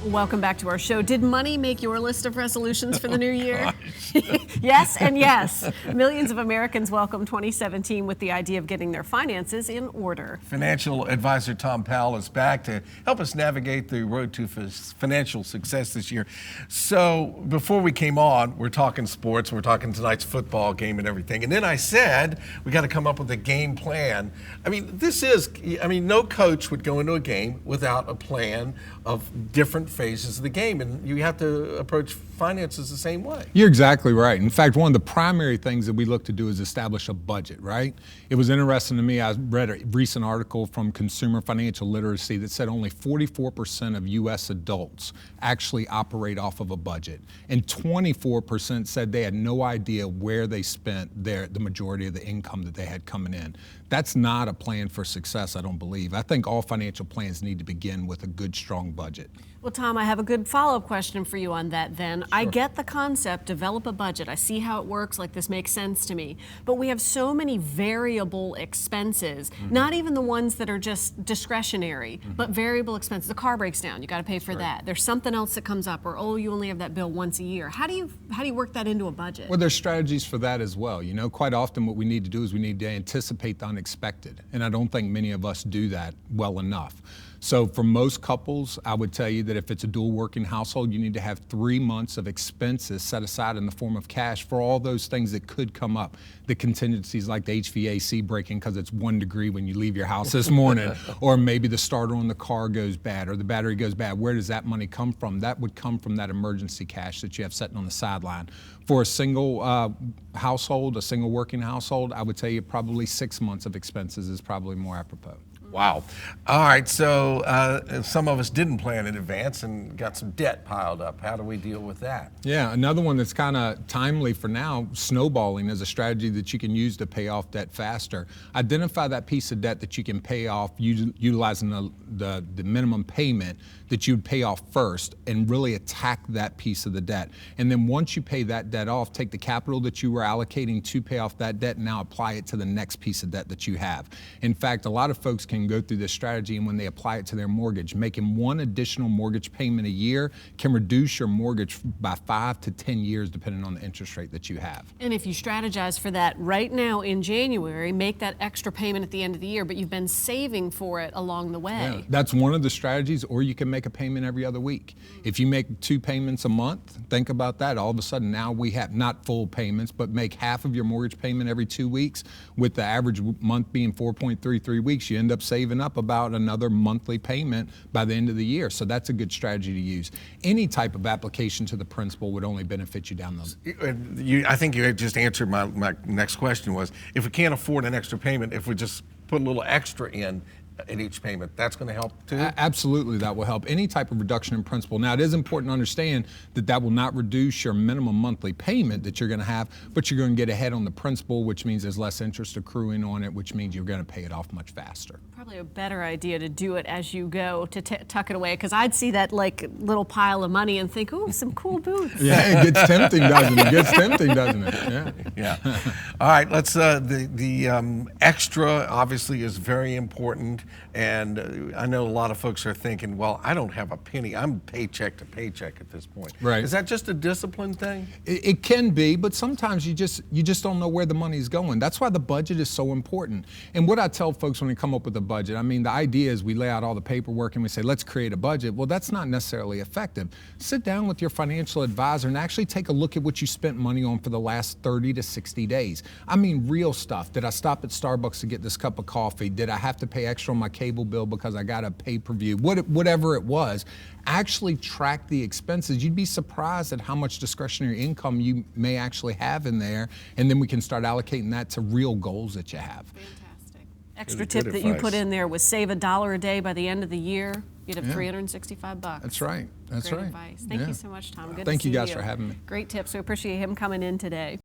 Welcome back to our show. Did money make your list of resolutions for the new year? Yes and yes. Millions of Americans welcome 2017 with the idea of getting their finances in order. Financial advisor Tom Powell is back to help us navigate the road to financial success this year. So before we came on, we're talking sports, we're talking tonight's football game and everything. And then I said, we got to come up with a game plan. No coach would go into a game without a plan of different phases of the game, and you have to approach finances the same way. You're exactly right. In fact, one of the primary things that we look to do is establish a budget, right? It was interesting to me, I read a recent article from Consumer Financial Literacy that said only 44% of U.S. adults actually operate off of a budget, and 24% said they had no idea where they spent the majority of the income that they had coming in. That's not a plan for success, I don't believe. I think all financial plans need to begin with a good, strong budget. Well, Tom, I have a good follow-up question for you on that then. Sure. I get the concept, develop a budget. I see how it works, like this makes sense to me. But we have so many variable expenses, not even the ones that are just discretionary, but variable expenses. The car breaks down, you got to pay for that. There's something else that comes up, or oh, you only have that bill once a year. How do you work that into a budget? Well, there's strategies for that as well. You know, quite often what we need to do is we need to anticipate the unexpected, and I don't think many of us do that well enough. So for most couples, I would tell you that if it's a dual working household, you need to have 3 months of expenses set aside in the form of cash for all those things that could come up. The contingencies like the HVAC breaking because it's 1 degree when you leave your house this morning, or maybe the starter on the car goes bad, or the battery goes bad. Where does that money come from? That would come from that emergency cash that you have sitting on the sideline. For a single household, a single working household, I would tell you probably 6 months of expenses is probably more apropos. Wow. All right, so some of us didn't plan in advance and got some debt piled up. How do we deal with that? Yeah, another one that's kind of timely for now, snowballing is a strategy that you can use to pay off debt faster. Identify that piece of debt that you can pay off utilizing the minimum payment that you'd pay off first, and really attack that piece of the debt. And then once you pay that debt off, take the capital that you were allocating to pay off that debt and now apply it to the next piece of debt that you have. In fact, a lot of folks can go through this strategy, and when they apply it to their mortgage, making one additional mortgage payment a year can reduce your mortgage by 5 to 10 years depending on the interest rate that you have. And if you strategize for that right now in January, make that extra payment at the end of the year, but you've been saving for it along the way. Yeah, that's one of the strategies, or you can make a payment every other week. If you make 2 payments a month, think about that. All of a sudden now we have not full payments, but make half of your mortgage payment every 2 weeks. With the average month being 4.33 weeks, you end up saving up about another monthly payment by the end of the year. So that's a good strategy to use. Any type of application to the principal would only benefit you down the. I think you just answered my next question was, if we can't afford an extra payment, if we just put a little extra in each payment, that's going to help too? Absolutely, that will help. Any type of reduction in principal. Now, it is important to understand that that will not reduce your minimum monthly payment that you're going to have, but you're going to get ahead on the principal, which means there's less interest accruing on it, which means you're going to pay it off much faster. Probably a better idea to do it as you go, to tuck it away, because I'd see that like little pile of money and think, ooh, some cool boots. Yeah, it gets tempting, doesn't it? It gets tempting, doesn't it? Yeah. Yeah. All right, let's, the extra obviously is very important. And I know a lot of folks are thinking, well, I don't have a penny. I'm paycheck to paycheck at this point. Right. Is that just a discipline thing? It can be, but sometimes you just don't know where the money's going. That's why the budget is so important. And what I tell folks when they come up with a budget, I mean, the idea is we lay out all the paperwork and we say, let's create a budget. Well, that's not necessarily effective. Sit down with your financial advisor and actually take a look at what you spent money on for the last 30 to 60 days. I mean, real stuff. Did I stop at Starbucks to get this cup of coffee? Did I have to pay extra on my cable bill because I got a pay-per-view? Whatever it was, actually track the expenses. You'd be surprised at how much discretionary income you may actually have in there, and then we can start allocating that to real goals that you have. Fantastic. Extra tip that you put in there was save $1 a day by the end of the year. You'd have $365. That's right. That's Great right. advice. Thank you so much, Tom. Good Thank to see you guys for having me. Great tips. We appreciate him coming in today.